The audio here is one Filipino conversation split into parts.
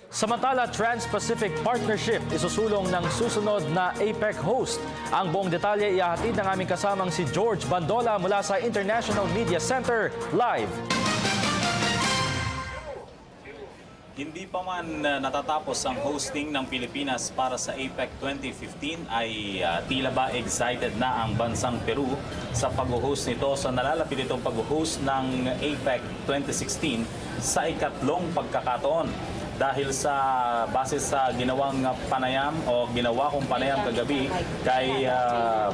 Samantala, Trans-Pacific Partnership isusulong ng susunod na APEC host. Ang buong detalye ihahatid ng aming kasamang si George Bandola mula sa International Media Center live. Hindi pa man natatapos ang hosting ng Pilipinas para sa APEC 2015 ay tila ba excited na ang bansang Peru sa pag-host nito sa nalalapit itong pag-host ng APEC 2016 sa ikatlong pagkakataon. Dahil sa base sa ginawang panayam o ginawa kong panayam kagabi kay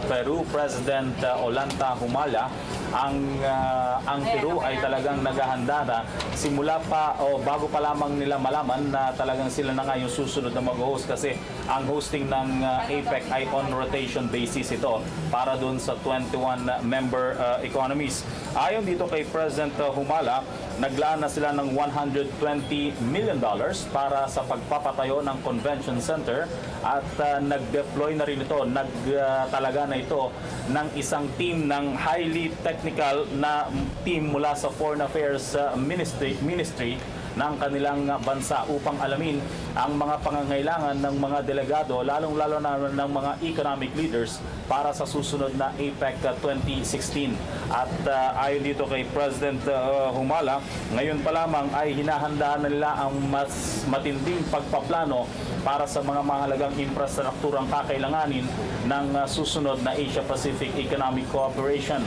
Peru President Ollanta Humala, ang Peru ay talagang naghahanda na simula pa o bago pa lamang nila malaman na talagang sila na nga yung susunod na mag-host, kasi ang hosting ng APEC ay on rotation basis ito para dun sa 21 member economies. Ayon dito kay President Humala, naglaan na sila ng $120 million para sa pagpapatayo ng convention center at nag-deploy na rin ito, nagtalaga na ito ng isang team ng highly technical na team mula sa Foreign Affairs Ministry ng kanilang bansa upang alamin ang mga pangangailangan ng mga delegado, lalong-lalo na ng mga economic leaders para sa susunod na APEC 2016. At ayon dito kay President Humala, ngayon pa lamang ay hinahanda na nila ang mas matinding pagpaplano para sa mga mahalagang infrastrukturang kakailanganin ng susunod na Asia-Pacific Economic Cooperation.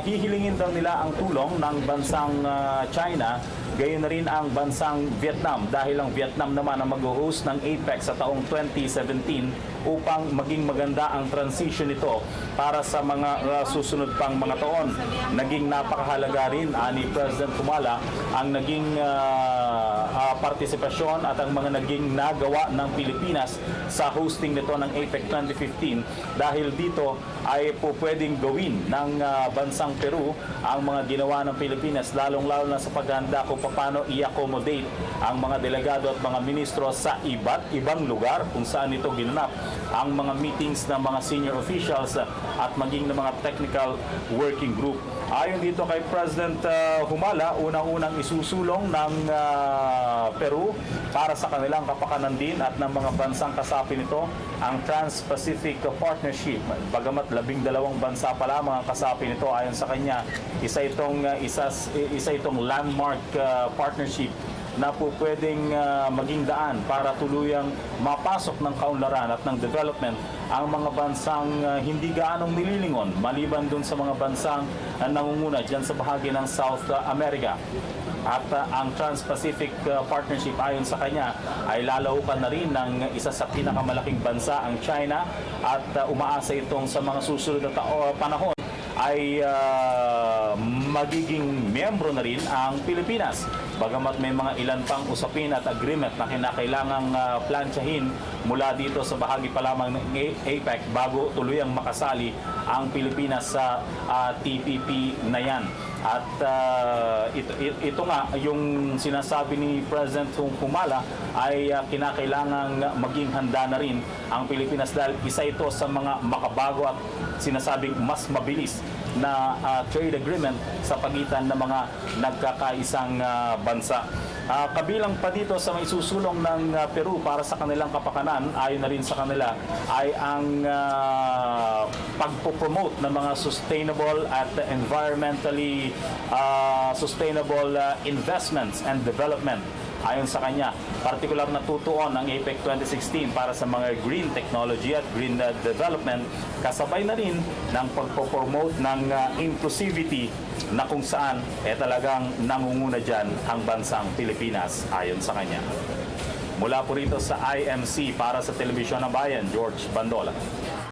Hihilingin daw nila ang tulong ng bansang China, gayon na rin ang bansang Vietnam, dahil ang Vietnam naman ang mag-host ng APEC sa taong 2017 upang maging maganda ang transition nito para sa mga susunod pang mga taon. Naging napakahalaga rin ni President Humala ang naging partisipasyon at ang mga naging nagawa ng Pilipinas sa hosting nito ng APEC 2015, dahil dito ay po pwedeng gawin ng bansang Peru ang mga ginawa ng Pilipinas, lalong-lalo na sa paghahanda kung paano i-accommodate ang mga delegado at mga ministro sa iba't ibang lugar kung saan ito ginanap, ang mga meetings ng mga senior officials at maging ng mga technical working group. Ayon dito kay President Humala, unang-unang isusulong ng Peru para sa kanilang kapakanan din at ng mga bansang kasapi nito ang Trans-Pacific Partnership. Bagamat 12 bansa pa lamang ang kasapi nito, ayon sa kanya, isa itong landmark partnership na po pwedeng maging daan para tuluyang mapasok ng kaunlaran at ng development ang mga bansang hindi gaanong nililingon, maliban dun sa mga bansang nangunguna dyan sa bahagi ng South America. At ang Trans-Pacific Partnership, ayon sa kanya, ay lalaukan na rin ng isa sa pinakamalaking bansa, ang China, at umaasa itong sa mga susunod na panahon ay magiging miyembro na rin ang Pilipinas. Bagamat may mga ilan pang usapin at agreement na kinakailangang plansyahin mula dito sa bahagi pa lamang ng APEC bago tuluyang makasali ang Pilipinas sa TPP na yan. At ito nga, yung sinasabi ni President Humala ay kinakailangang maging handa na rin ang Pilipinas, dahil isa ito sa mga makabago at sinasabing mas mabilis na trade agreement sa pagitan ng mga nagkakaisang bansa. Kabilang pa dito sa may susulong ng Peru para sa kanilang kapakanan, ayon na rin sa kanila, ay ang pagpopromote ng mga sustainable at environmentally sustainable investments and development. Ayon sa kanya, partikular na tutuon ang APEC 2016 para sa mga green technology at green development, kasabay na rin ng pagpopromote ng inclusivity na kung saan talagang nangunguna dyan ang bansang Pilipinas, ayon sa kanya. Mula po rito sa IMC para sa Telebisyon ng Bayan, George Bandola.